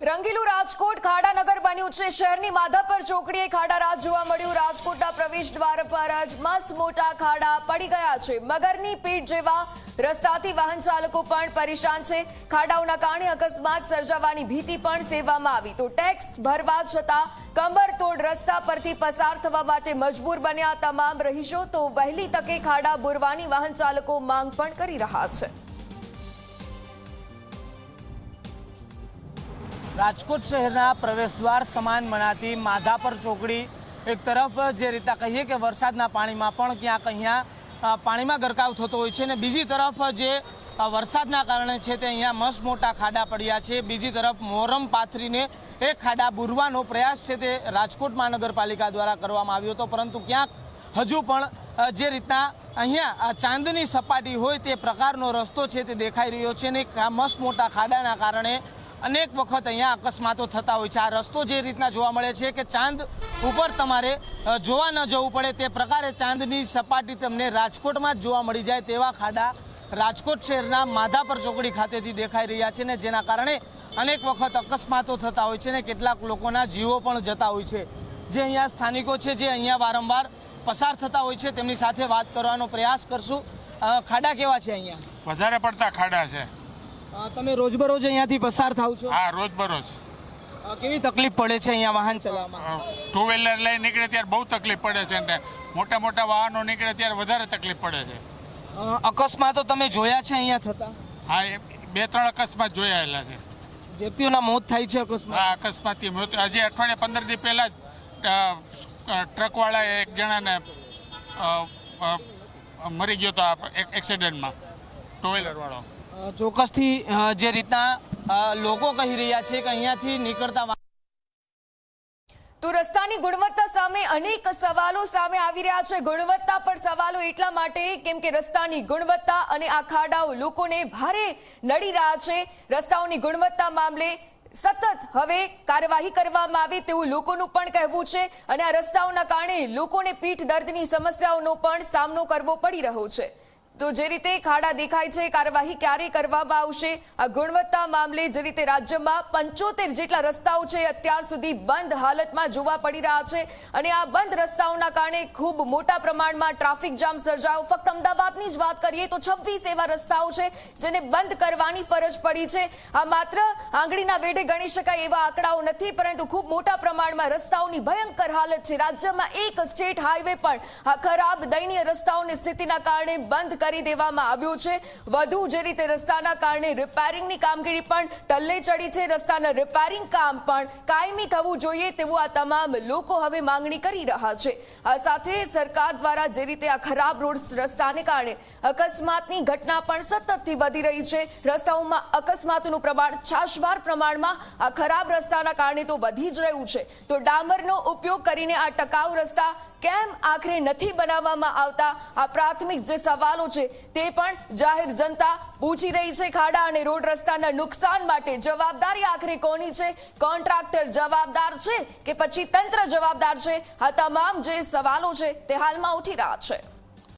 રંગીલું રાજકોટ ખાડાનગર બન્યું છે। શહેરની માધાપર ચોકડીએ ખાડા રાજ જોવા મળ્યું। રાજકોટના પ્રવેશ દ્વાર પર જ મસ્ત મોટા ખાડા પડી ગયા છે। મગરની પીઠ જેવા રસ્તાથી વાહન ચાલકો પણ પરેશાન છે। ખાડાઓના કારણે અકસ્માત સર્જાવાની ભીતિ પણ સેવામાં આવી તો ટેક્સ ભરવા છતાં કમરતોડ રસ્તા પરથી પસાર થવા માટે મજબૂર બન્યા તમામ રહીશો તો વહેલી તકે ખાડા બુરવાની વાહન ચાલકો માંગ પણ કરી રહ્યા છે। રાજકોટ શહેરના પ્રવેશદ્વાર સમાન મનાતી માધાપર ચોકડી એક તરફ જે રીતે કહીએ કે વરસાદના પાણીમાં પણ ક્યાંક અહીંયા પાણીમાં ગરકાવ થતો હોય છે ને બીજી તરફ જે વરસાદના કારણે છે તે અહીંયા મસ્ત મોટા ખાડા પડ્યા છે। બીજી તરફ મોરમ પાથરીને એ ખાડા બુરવાનો પ્રયાસ છે તે રાજકોટ મહાનગરપાલિકા દ્વારા કરવામાં આવ્યો હતો પરંતુ ક્યાંક હજુ પણ જે રીતના અહીંયા ચાંદની સપાટી હોય તે પ્રકારનો રસ્તો છે તે દેખાઈ રહ્યો છે ને મસ્ત મોટા ખાડાના કારણે અનેક વખત અહીંયા અકસ્માતો થતા હોય છે। આ રસ્તો જે રીતના જોવા મળે છે કે ચાંદ ઉપર તમારે જોવા ન જવું પડે તે પ્રકારે ચાંદની સપાટી તમને રાજકોટમાં જ જોવા મળી જાય તેવા ખાડા રાજકોટ શહેરના માધાપર ચોકડી ખાતેથી દેખાઈ રહ્યા છે ને જેના કારણે અનેક વખત અકસ્માતો થતા હોય છે ને કેટલાક લોકોના જીવો પણ જતા હોય છે। જે અહીંયા સ્થાનિકો છે જે અહીંયા વારંવાર પસાર થતા હોય છે તેમની સાથે વાત કરવાનો પ્રયાસ કરશું। ખાડા કેવા છે અહીંયા? વધારે પડતા ખાડા છે। તમે રોજબરોજ અહીંયાથી પસાર થાવ છો? હા, રોજબરોજ। કેવી તકલીફ પડે છે અહીંયા વાહન ચલાવવામાં? ટુ વ્હીલર લઈ નીકળે ત્યારે બહુ તકલીફ પડે છે અને મોટા મોટા વાહનો નીકળે ત્યારે વધારે તકલીફ પડે છે। અકસ્માતો તમે જોયા છે અહીંયા થતા? હા, 2-3 અકસ્માત જોયાયેલા છે। વ્યક્તિઓના મોત થાય છે અકસ્માત? હા, અકસ્માતથી મૃત્યુ હજી અઠવાડિયા 15 દી પહેલા જ ટ્રકવાળા એક જણાને મરી ગયો હતો એક્સિડન્ટમાં, ટુ વ્હીલર વાળો। ચોક્કસથી જે રીતના લોકો કહી રહ્યા છે કે અહીંયાથી નીકળતા તો રસ્તાની ગુણવત્તા સામે અનેક સવાલો સામે આવી રહ્યા છે। ગુણવત્તા પર સવાલો એટલા માટે કેમ કે રસ્તાની ગુણવત્તા અને આ ખાડાઓ લોકોને ભારે નડી રહ્યા છે। રસ્તાઓની ગુણવત્તા મામલે સતત હવે કાર્યવાહી કરવામાં આવે તેવું લોકોનું પણ કહેવું છે અને આ રસ્તાઓના કારણે લોકોને પીઠ દર્દની સમસ્યાઓનો પણ સામનો કરવો પડી રહ્યો છે। તો જે રીતે ખાડા દેખાય છે કાર્યવાહી ક્યારે કરવામાં આવશે? આ ગુણવત્તા મામલે જે રીતે રાજ્યમાં 75 જેટલા રસ્તાઓ છે અત્યાર સુધી બંધ હાલતમાં જોવા પડી રહ્યા છે અને આ બંધ રસ્તાઓના કારણે ખૂબ મોટા પ્રમાણમાં ટ્રાફિક જામ સર્જાયો। ફક્ત અમદાવાદની જ વાત કરીએ તો 26 એવા રસ્તાઓ છે જેને બંધ કરવાની ફરજ પડી છે। આ માત્ર આંગળીના વેઢે ગણી શકાય એવા આંકડાઓ નથી પરંતુ ખૂબ મોટા પ્રમાણમાં રસ્તાઓની ભયંકર હાલત છે। રાજ્યમાં એક સ્ટેટ હાઈવે પણ આ ખરાબ દયનીય રસ્તાઓની સ્થિતિના કારણે બંધ કરી દેવામાં આવ્યું છે। વધુ જે રીતે રસ્તાના કારણે રિપેરિંગની કામગીરી પણ ટલ્લે ચડી છે। રસ્તાના રિપેરિંગ કામ પણ કાયમી થવું જોઈએ તેવું આ તમામ લોકો હવે માંગણી કરી રહ્યા છે। આ સાથે સરકાર દ્વારા જે રીતે આ ખરાબ રોડ રસ્તાને કારણે અકસ્માતની ઘટના પણ સતતથી વધી રહી છે। રસ્તાઓમાં અકસ્માતોનું પ્રમાણ છાશવાર પ્રમાણમાં આ ખરાબ રસ્તાના કારણે તો વધી જ રહ્યું છે। તો ડામરનો ઉપયોગ કરીને આ ટકાઉ રસ્તા કેમ આખરે નથી બનાવવામાં આવતા? આ પ્રાથમિક જે સવાલો છે તે પણ જાહેર જનતા પૂછી રહી છે। ખાડા અને રોડ રસ્તાના નુકસાન માટે જવાબદારી આખરે કોની છે? કોન્ટ્રાક્ટર જવાબદાર છે કે પછી તંત્ર જવાબદાર છે? આ તમામ જે સવાલો છે તે હાલમાં ઉઠી રહ્યા છે।